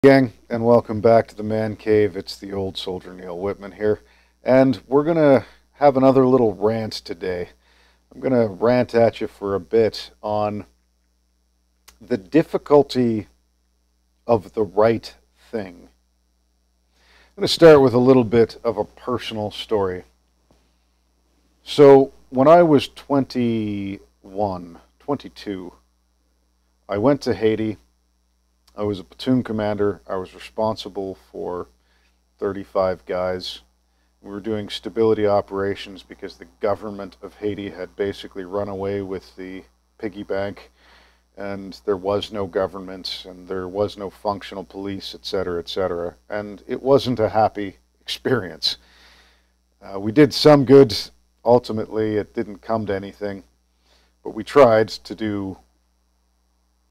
Gang, and welcome back to the Man Cave. It's the old soldier Neil Whitman here, and we're gonna have another little rant today. I'm gonna rant at you for a bit on the difficulty of the right thing. I'm gonna start with a little bit of a personal story. So, when I was 21, 22, I went to Haiti. I was a platoon commander. I was responsible for 35 guys. We were doing stability operations because the government of Haiti had basically run away with the piggy bank, and there was no government, and there was no functional police, etc., etc. And it wasn't a happy experience. We did some good. Ultimately, it didn't come to anything, but we tried to do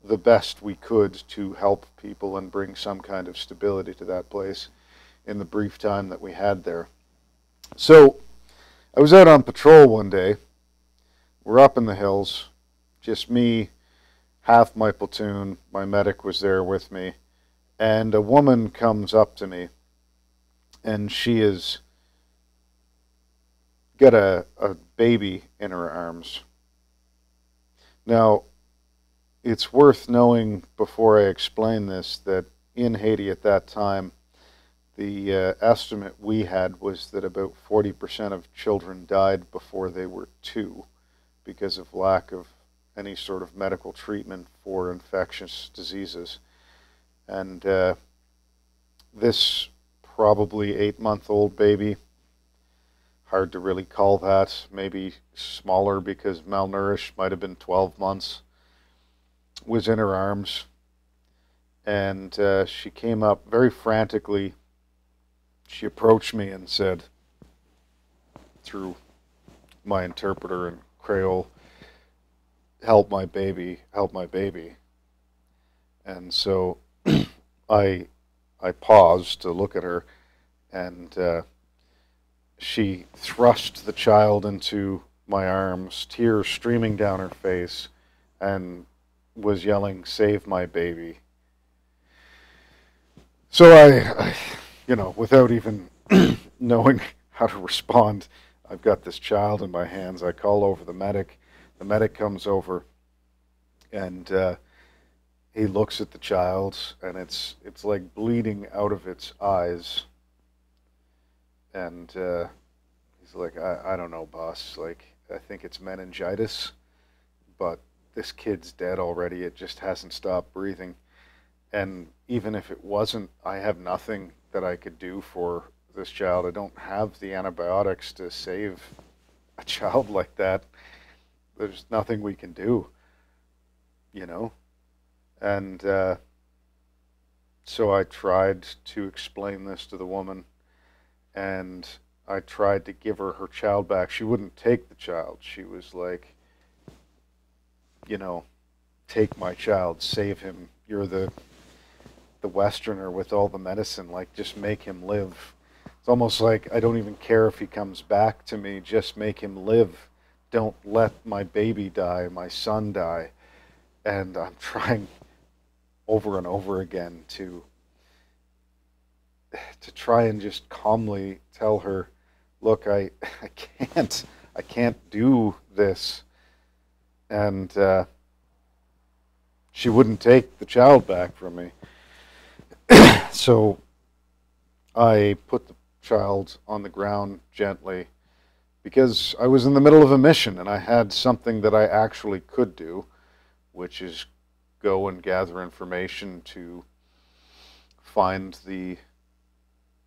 the best we could to help people and bring some kind of stability to that place in the brief time that we had there. So I was out on patrol one day. We're up in the hills, just me, half my platoon, my medic was there with me, and a woman comes up to me, and she has got a baby in her arms. Now, it's worth knowing before I explain this that in Haiti at that time, the estimate we had was that about 40% of children died before they were 2 because of lack of any sort of medical treatment for infectious diseases. And this probably 8-month-old baby, hard to really call that, maybe smaller because malnourished, might have been 12 months, was in her arms, and she came up very frantically. She approached me and said, through my interpreter in Creole, "Help my baby, help my baby." And so I paused to look at her, and she thrust the child into my arms, tears streaming down her face, and was yelling, "Save my baby." So I without even knowing how to respond, I've got this child in my hands. I call over the medic. The medic comes over, and he looks at the child, and it's like bleeding out of its eyes. And he's like, I don't know, boss. Like, I think it's meningitis, but this kid's dead already. It just hasn't stopped breathing. And even if it wasn't, I have nothing that I could do for this child. I don't have the antibiotics to save a child like that. There's nothing we can do, you know? And so I tried to explain this to the woman, and I tried to give her child back. She wouldn't take the child. She was like, take my child, save him. You're the Westerner with all the medicine. Like, just make him live. It's almost like, I don't even care if he comes back to me. Just make him live. Don't let my baby die, my son die. And I'm trying over and over again to try and just calmly tell her, look, I can't do this. And she wouldn't take the child back from me. So I put the child on the ground gently because I was in the middle of a mission and I had something that I actually could do, which is go and gather information to find the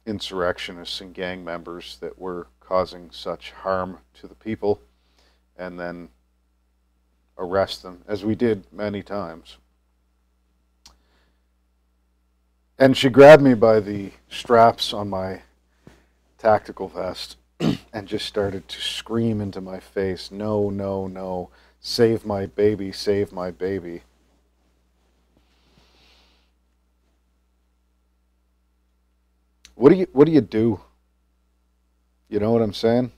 insurrectionists and gang members that were causing such harm to the people, and then arrest them, as we did many times. And she grabbed me by the straps on my tactical vest and just started to scream into my face, "No, no, no, save my baby, save my baby." What do you do? You know what I'm saying?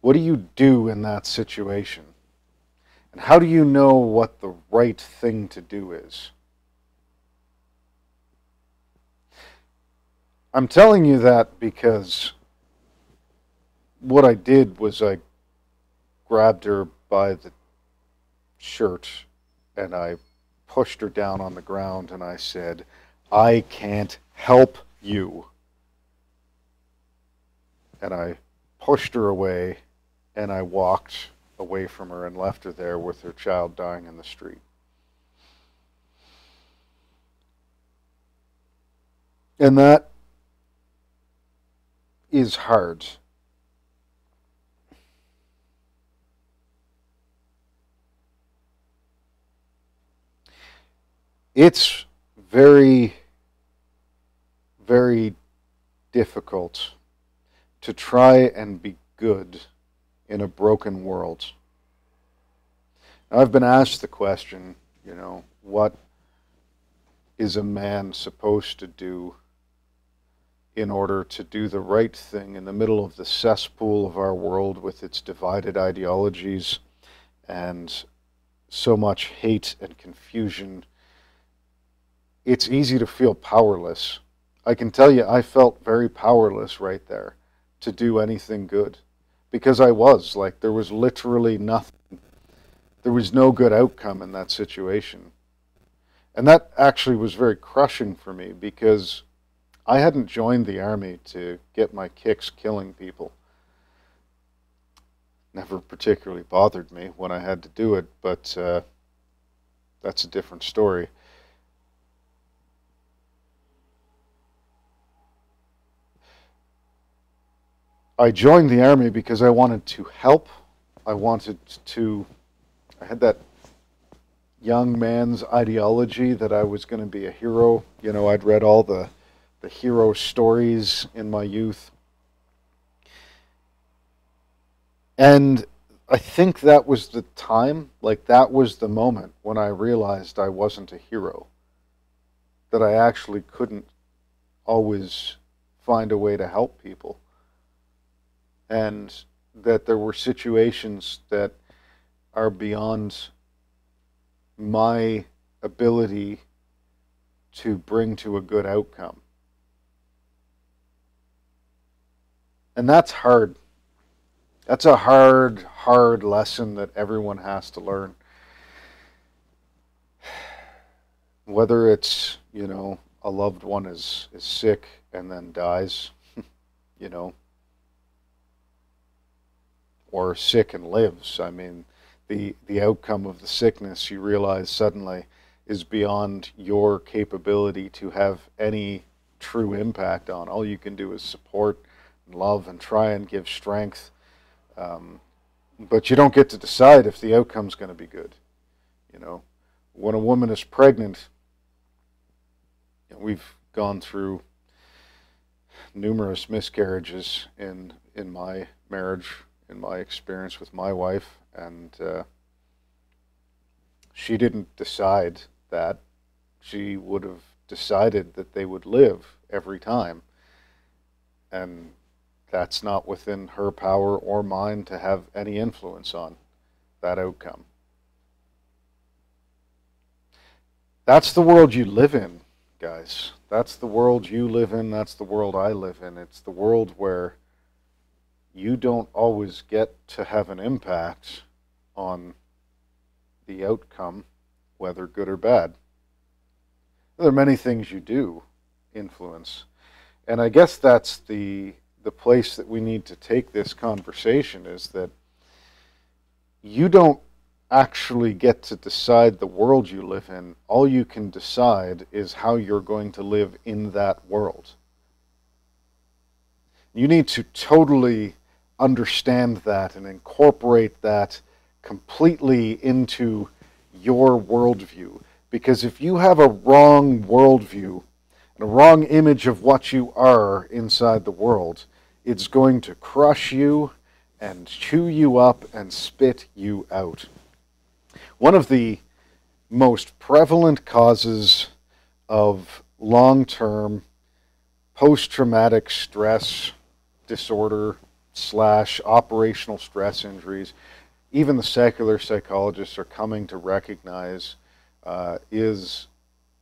What do you do in that situation? And how do you know what the right thing to do is? I'm telling you that because what I did was I grabbed her by the shirt and I pushed her down on the ground and I said, I can't help you. And I pushed her away and I walked away from her and left her there with her child dying in the street. And that is hard. It's very, very difficult to try and be good in a broken world. Now, I've been asked the question, what is a man supposed to do in order to do the right thing in the middle of the cesspool of our world with its divided ideologies and so much hate and confusion? It's easy to feel powerless. I can tell you I felt very powerless right there to do anything good because I was like, there was literally nothing. There was no good outcome in that situation. And that actually was very crushing for me because I hadn't joined the army to get my kicks killing people. Never particularly bothered me when I had to do it, but that's a different story. I joined the army because I wanted to help. I had that young man's ideology that I was going to be a hero. I'd read all the hero stories in my youth. And I think that was the time, that was the moment when I realized I wasn't a hero. That I actually couldn't always find a way to help people. And that there were situations that are beyond my ability to bring to a good outcome. And that's hard. That's a hard, hard lesson that everyone has to learn. Whether it's, a loved one is sick and then dies, or sick and lives. I mean, the outcome of the sickness, you realize suddenly, is beyond your capability to have any true impact on. All you can do is support and love and try and give strength. But you don't get to decide if the outcome's going to be good. When a woman is pregnant, we've gone through numerous miscarriages in my marriage, in my experience with my wife, and she didn't decide that. She would have decided that they would live every time. And that's not within her power or mine to have any influence on that outcome. That's the world you live in, guys. That's the world you live in. That's the world I live in. It's the world where you don't always get to have an impact on the outcome, whether good or bad. There are many things you do influence. And I guess that's the place that we need to take this conversation, is that you don't actually get to decide the world you live in. All you can decide is how you're going to live in that world. You need to totally understand that and incorporate that completely into your worldview. Because if you have a wrong worldview and a wrong image of what you are inside the world, it's going to crush you and chew you up and spit you out. One of the most prevalent causes of long-term post-traumatic stress disorder / operational stress injuries, even the secular psychologists are coming to recognize, is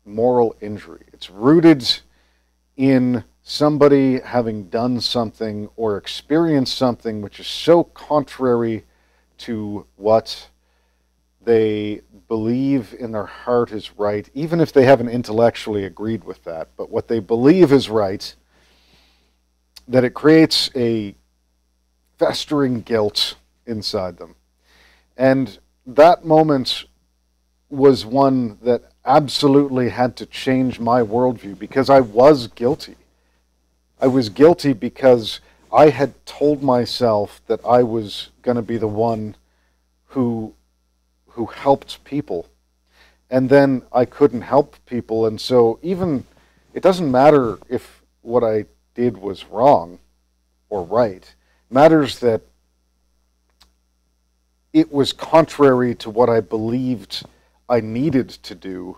moral injury. It's rooted in somebody having done something or experienced something which is so contrary to what they believe in their heart is right, even if they haven't intellectually agreed with that, but what they believe is right, that it creates a festering guilt inside them. And that moment was one that absolutely had to change my worldview because I was guilty. I was guilty because I had told myself that I was going to be the one who helped people. And then I couldn't help people. And so even, it doesn't matter if what I did was wrong or right. It matters that it was contrary to what I believed I needed to do,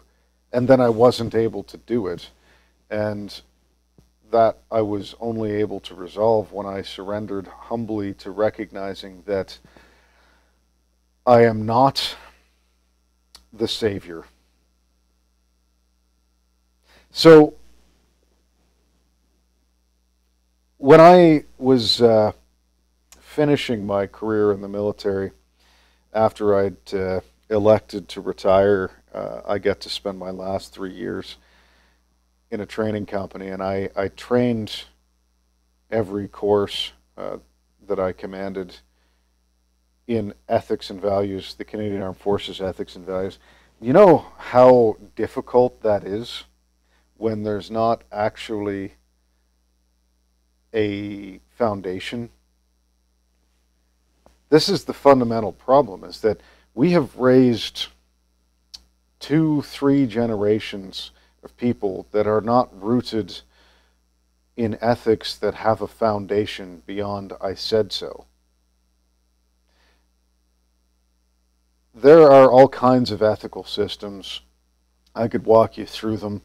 and then I wasn't able to do it. And that I was only able to resolve when I surrendered humbly to recognizing that I am not the Savior. So, when I was finishing my career in the military, after I'd elected to retire, I got to spend my last 3 years in a training company, and I trained every course that I commanded in ethics and values, the Canadian Armed Forces ethics and values. You know how difficult that is when there's not actually a foundation? This is the fundamental problem, is that we have raised 2-3 generations of people that are not rooted in ethics that have a foundation beyond "I said so." There are all kinds of ethical systems. I could walk you through them.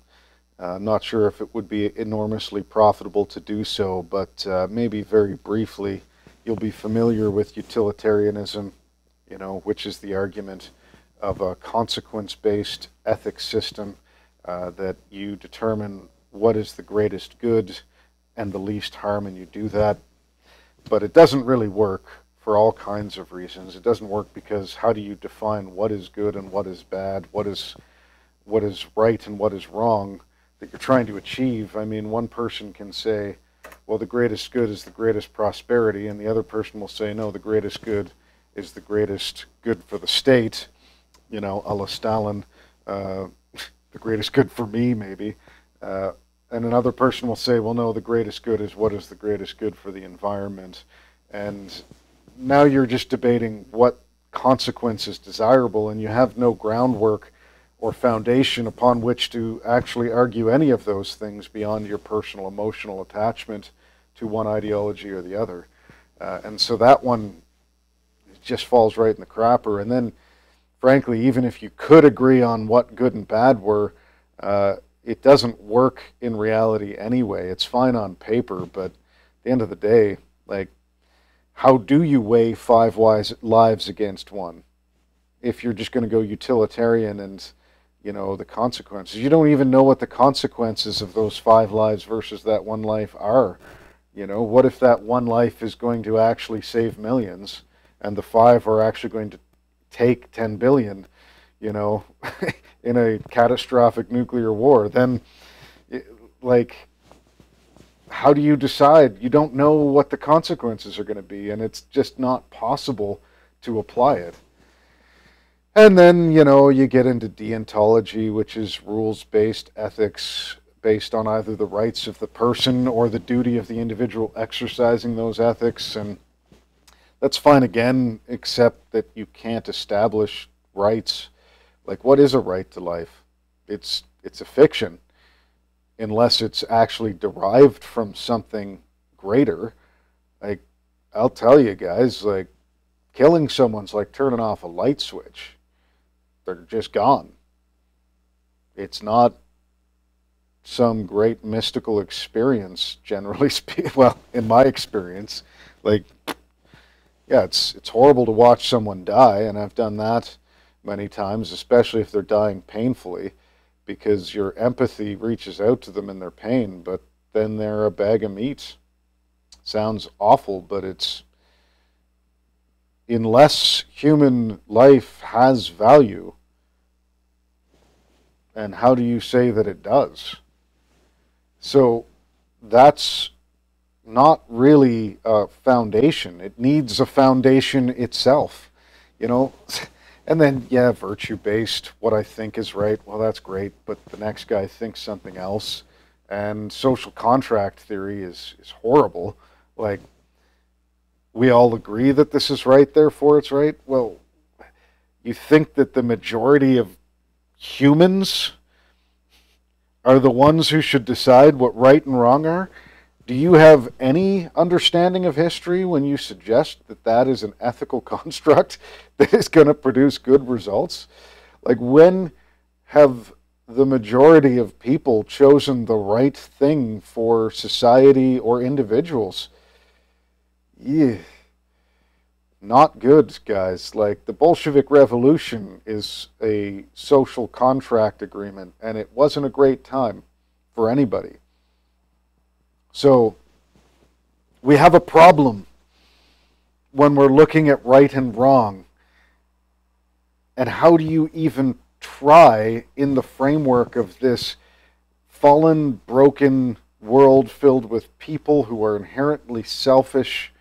Not sure if it would be enormously profitable to do so, but maybe very briefly, you'll be familiar with utilitarianism, which is the argument of a consequence-based ethics system that you determine what is the greatest good and the least harm, and you do that. But it doesn't really work for all kinds of reasons. It doesn't work because how do you define what is good and what is bad, what is right and what is wrong that you're trying to achieve? I mean, one person can say, well, the greatest good is the greatest prosperity, and the other person will say, no, the greatest good is the greatest good for the state, a la Stalin, the greatest good for me, maybe. And another person will say, well, no, the greatest good is what is the greatest good for the environment. And now you're just debating what consequence is desirable, and you have no groundwork or foundation upon which to actually argue any of those things beyond your personal emotional attachment to one ideology or the other. And so that one just falls right in the crapper. And then, frankly, even if you could agree on what good and bad were, it doesn't work in reality anyway. It's fine on paper, but at the end of the day, how do you weigh 5 lives against one? If you're just going to go utilitarian and, the consequences. You don't even know what the consequences of those 5 lives versus that one life are. What if that one life is going to actually save millions and the 5 are actually going to take 10 billion, in a catastrophic nuclear war? Then, how do you decide? You don't know what the consequences are going to be, and it's just not possible to apply it. And then, you get into deontology, which is rules-based ethics based on either the rights of the person or the duty of the individual exercising those ethics. And that's fine again, except that you can't establish rights. What is a right to life? It's a fiction, unless it's actually derived from something greater. I'll tell you guys, killing someone's like turning off a light switch. They're just gone. It's not some great mystical experience, generally speaking. Well, in my experience, it's horrible to watch someone die, and I've done that many times, especially if they're dying painfully, because your empathy reaches out to them in their pain, but then they're a bag of meat. Sounds awful, but it's, unless human life has value, and how do you say that it does? So that's not really a foundation. It needs a foundation itself, you know? And then, yeah, virtue-based, what I think is right, well, that's great, but the next guy thinks something else. And social contract theory is horrible. Like, we all agree that this is right, therefore it's right. Well, you think that the majority of humans are the ones who should decide what right and wrong are? Do you have any understanding of history when you suggest that that is an ethical construct that is going to produce good results? Like, when have the majority of people chosen the right thing for society or individuals? Yeah, not good, guys. Like, the Bolshevik Revolution is a social contract agreement, and it wasn't a great time for anybody. So we have a problem when we're looking at right and wrong. And how do you even try, in the framework of this fallen, broken world filled with people who are inherently selfish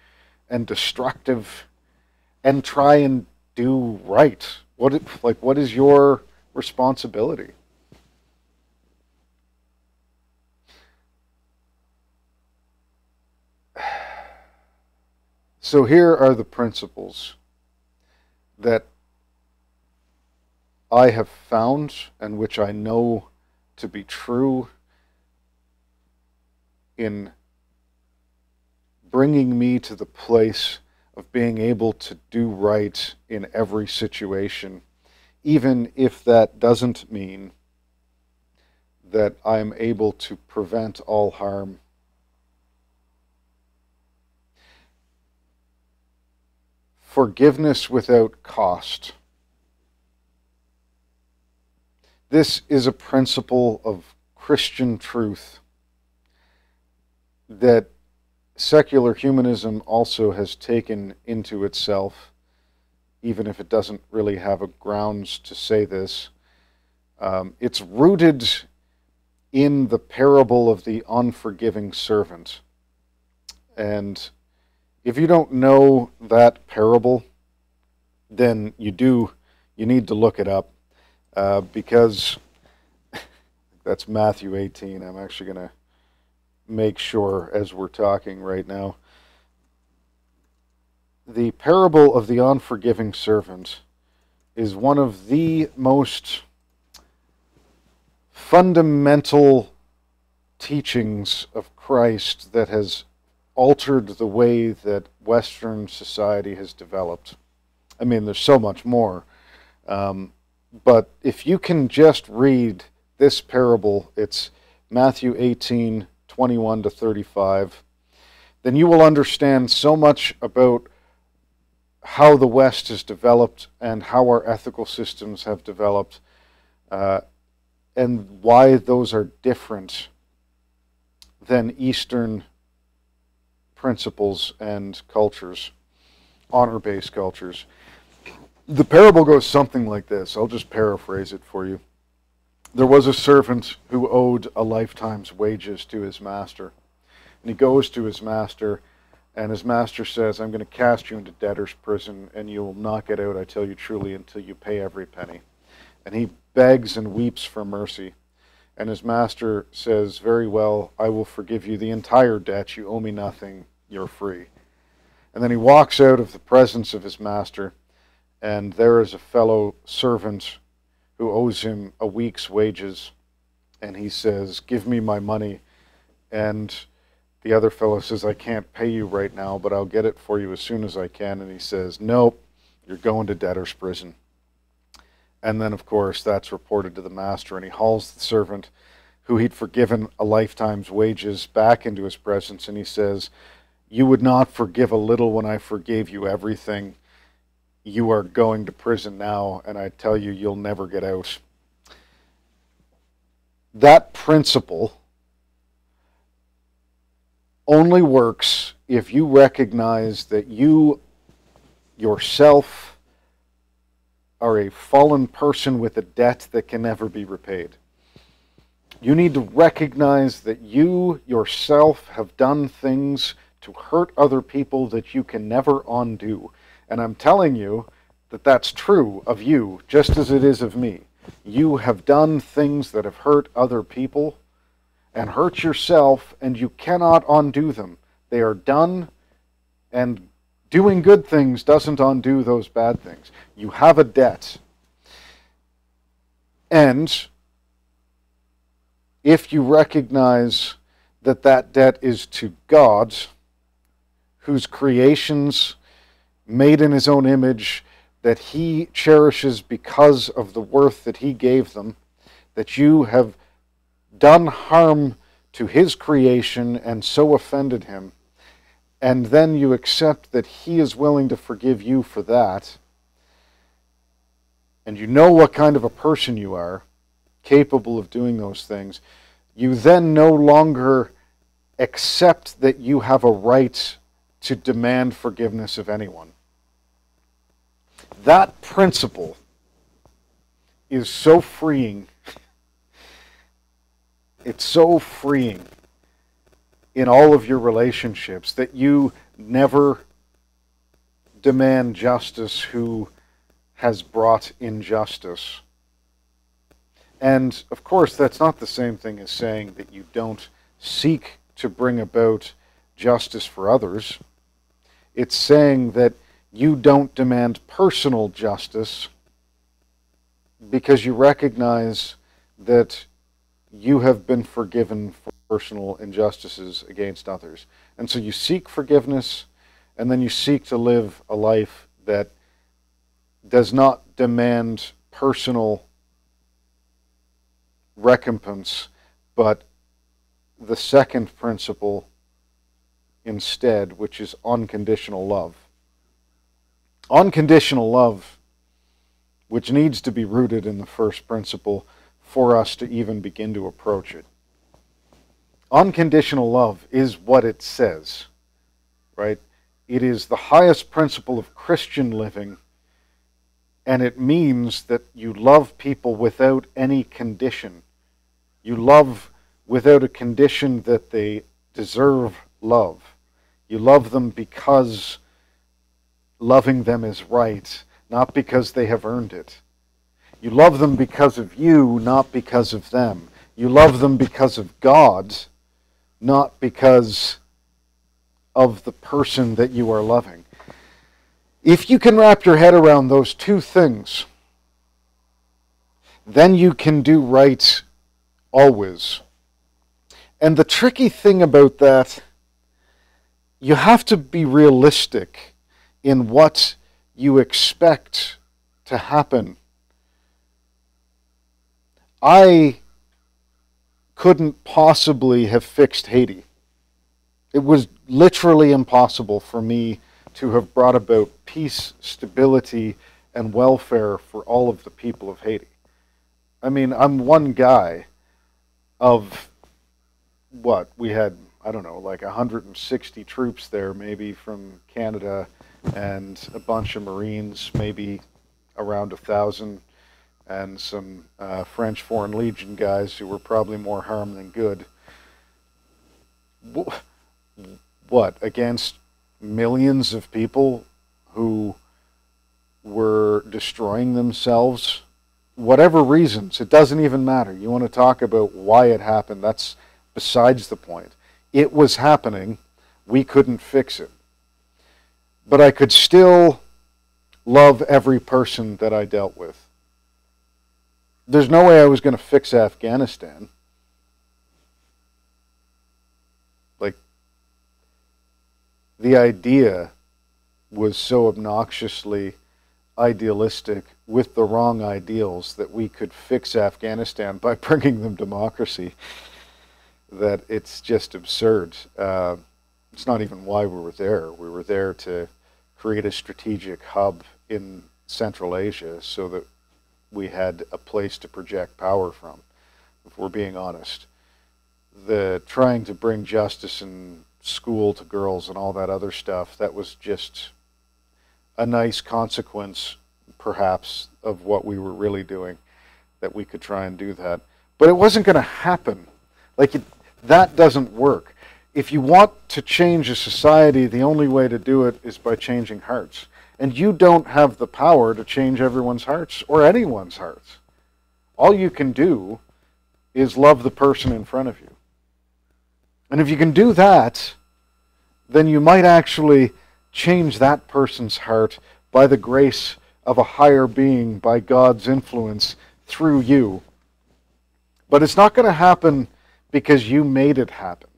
and destructive, and try and do right? What is your responsibility? So here are the principles that I have found and which I know to be true in bringing me to the place of being able to do right in every situation, even if that doesn't mean that I'm able to prevent all harm. Forgiveness without cost. This is a principle of Christian truth that secular humanism also has taken into itself, even if it doesn't really have a grounds to say this. It's rooted in the parable of the unforgiving servant. And if you don't know that parable, then you need to look it up, because that's Matthew 18. I'm actually going to make sure as we're talking right now. The parable of the unforgiving servant is one of the most fundamental teachings of Christ that has altered the way that Western society has developed. I mean, there's so much more. But if you can just read this parable, it's Matthew 18, 21 to 35, then you will understand so much about how the West has developed and how our ethical systems have developed, and why those are different than Eastern principles and cultures, honor-based cultures. The parable goes something like this. I'll just paraphrase it for you. There was a servant who owed a lifetime's wages to his master. And he goes to his master, and his master says, I'm going to cast you into debtor's prison, and you will not get out, I tell you truly, until you pay every penny. And he begs and weeps for mercy. And his master says, very well, I will forgive you the entire debt. You owe me nothing. You're free. And then he walks out of the presence of his master, and there is a fellow servant who owes him a week's wages. And he says, give me my money. And the other fellow says, I can't pay you right now, but I'll get it for you as soon as I can. And he says, nope, you're going to debtor's prison. And then, of course, that's reported to the master, and he hauls the servant, who he'd forgiven a lifetime's wages, back into his presence, and he says, you would not forgive a little when I forgave you everything. You are going to prison now, and I tell you, you'll never get out. That principle only works if you recognize that you yourself are a fallen person with a debt that can never be repaid. You need to recognize that you yourself have done things to hurt other people that you can never undo. And I'm telling you that that's true of you, just as it is of me. You have done things that have hurt other people and hurt yourself, and you cannot undo them. They are done, and doing good things doesn't undo those bad things. You have a debt. And if you recognize that that debt is to God, whose creations made in his own image, that he cherishes because of the worth that he gave them, that you have done harm to his creation and so offended him, and then you accept that he is willing to forgive you for that, and you know what kind of a person you are, capable of doing those things, you then no longer accept that you have a right to demand forgiveness of anyone. That principle is so freeing. It's so freeing in all of your relationships that you never demand justice who has brought injustice. And of course, that's not the same thing as saying that you don't seek to bring about justice for others. It's saying that you don't demand personal justice because you recognize that you have been forgiven for personal injustices against others. And so you seek forgiveness, and then you seek to live a life that does not demand personal recompense, but the second principle instead, which is unconditional love. Unconditional love, which needs to be rooted in the first principle for us to even begin to approach it. Unconditional love is what it says, right? It is the highest principle of Christian living, and it means that you love people without any condition. You love without a condition that they deserve love. You love them because loving them is right, not because they have earned it. You love them because of you, not because of them. You love them because of God, not because of the person that you are loving. If you can wrap your head around those two things, then you can do right always. And the tricky thing about that, you have to be realistic in what you expect to happen. I couldn't possibly have fixed Haiti. It was literally impossible for me to have brought about peace, stability, and welfare for all of the people of Haiti. I mean, I'm one guy of what? We had, I don't know, like 160 troops there, maybe from Canada, and a bunch of Marines, maybe around 1,000, and some French Foreign Legion guys who were probably more harm than good. What? Against millions of people who were destroying themselves? Whatever reasons, it doesn't even matter. You want to talk about why it happened, that's besides the point. It was happening. We couldn't fix it. But I could still love every person that I dealt with. There's no way I was going to fix Afghanistan. Like, the idea was so obnoxiously idealistic with the wrong ideals that we could fix Afghanistan by bringing them democracy, that it's just absurd. It's not even why we were there. We were there to create a strategic hub in Central Asia so that we had a place to project power from, if we're being honest. The trying to bring justice and school to girls and all that other stuff, that was just a nice consequence, perhaps, of what we were really doing, that we could try and do that. But it wasn't going to happen. That doesn't work. If you want to change a society, the only way to do it is by changing hearts. And you don't have the power to change everyone's hearts or anyone's hearts. All you can do is love the person in front of you. And if you can do that, then you might actually change that person's heart by the grace of a higher being, by God's influence through you. But it's not going to happen because you made it happen.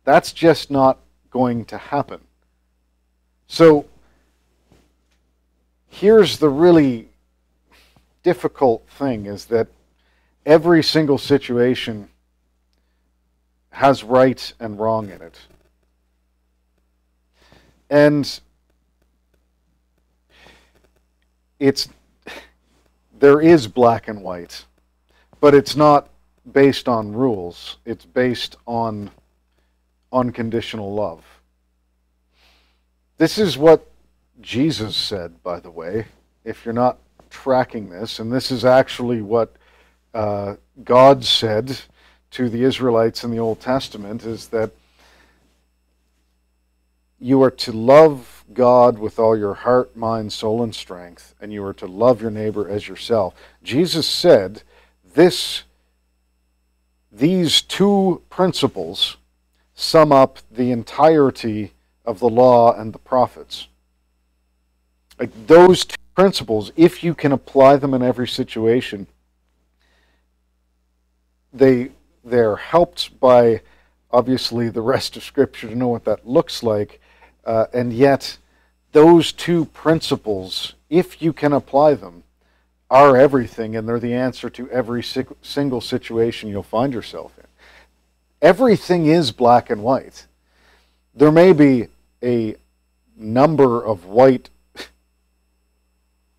That's just not going to happen. So here's the really difficult thing, is that every single situation has right and wrong in it. And there is black and white, but it's not based on rules. It's based on unconditional love. This is what Jesus said, by the way, if you're not tracking this, and this is actually what God said to the Israelites in the Old Testament, is that you are to love God with all your heart, mind, soul, and strength, and you are to love your neighbor as yourself. Jesus said these two principles sum up the entirety of the law and the prophets. Like, those two principles, if you can apply them in every situation, they're helped by, obviously, the rest of Scripture to know what that looks like. And yet, those two principles, if you can apply them, are everything, and they're the answer to every single situation you'll find yourself in. Everything is black and white. There may be a number of white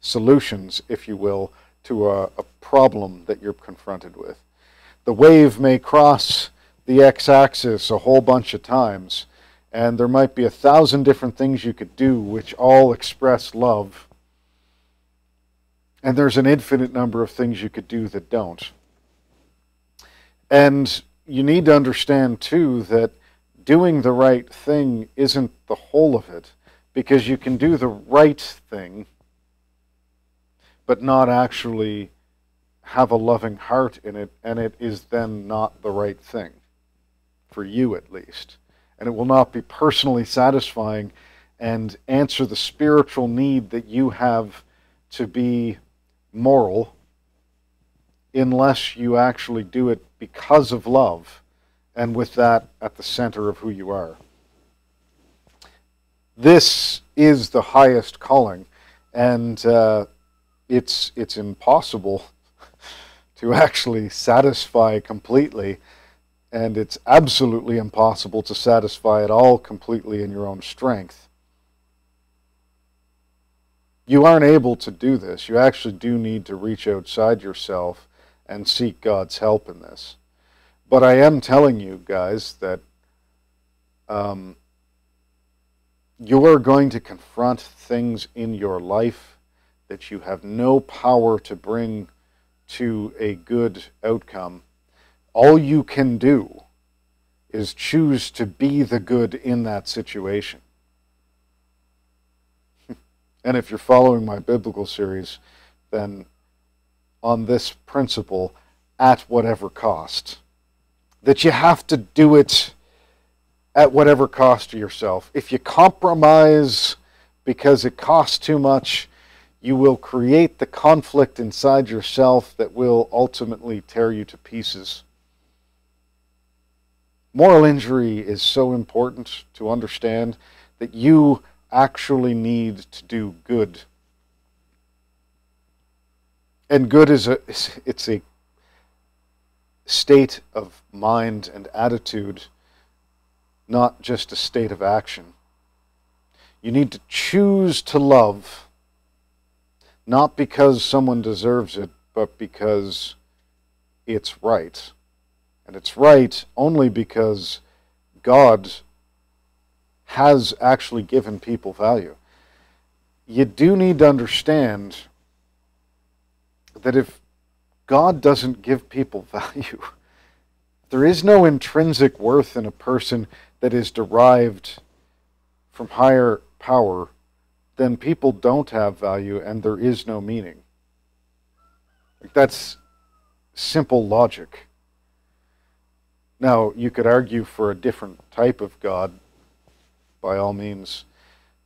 solutions, if you will, to a problem that you're confronted with. The wave may cross the x-axis a whole bunch of times, and there might be 1,000 different things you could do which all express love. And there's an infinite number of things you could do that don't. And you need to understand, too, that doing the right thing isn't the whole of it, because you can do the right thing but not actually have a loving heart in it, and it is then not the right thing, for you at least. And it will not be personally satisfying and answer the spiritual need that you have to be moral unless you actually do it because of love, and with that at the center of who you are. This is the highest calling, and it's impossible to actually satisfy completely, and it's absolutely impossible to satisfy it all completely in your own strength. You aren't able to do this. You actually do need to reach outside yourself and seek God's help in this. But I am telling you guys that you are going to confront things in your life that you have no power to bring to a good outcome. All you can do is choose to be the good in that situation. And if you're following my biblical series, then on this principle, at whatever cost, that you have to do it at whatever cost to yourself. If you compromise because it costs too much, you will create the conflict inside yourself that will ultimately tear you to pieces. Moral injury is so important to understand that you actually need to do good. And good is it's a state of mind and attitude, not just a state of action. You need to choose to love, not because someone deserves it, but because it's right. And it's right only because God has actually given people value. You do need to understand that if God doesn't give people value, there is no intrinsic worth in a person that is derived from higher power, then people don't have value and there is no meaning. That's simple logic. Now, you could argue for a different type of God, by all means.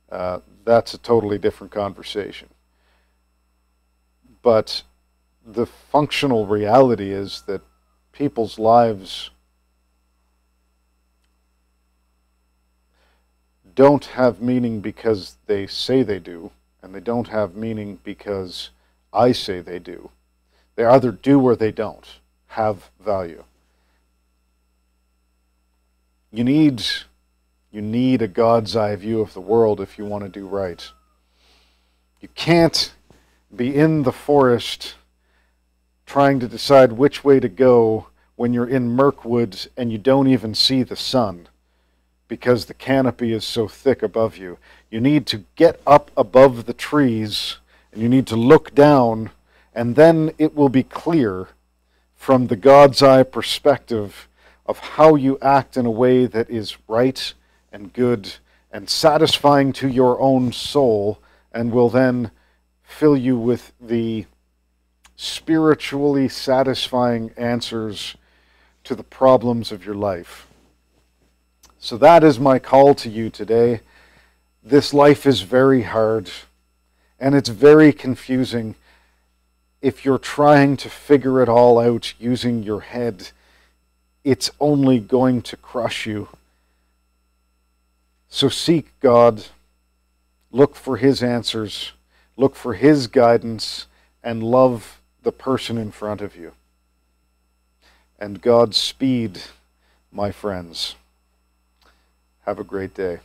That's a totally different conversation. But the functional reality is that people's lives don't have meaning because they say they do, and they don't have meaning because I say they do. They either do or they don't have value. You need a God's eye view of the world if you want to do right. You can't be in the forest trying to decide which way to go when you're in Mirkwood and you don't even see the sun because the canopy is so thick above you. You need to get up above the trees and you need to look down, and then it will be clear from the God's eye perspective of how you act in a way that is right and good and satisfying to your own soul, and will then fill you with the spiritually satisfying answers to the problems of your life. So that is my call to you today. This life is very hard, and it's very confusing. If you're trying to figure it all out using your head, it's only going to crush you. So seek God, look for His answers, look for His guidance, and love the person in front of you. And Godspeed, my friends. Have a great day.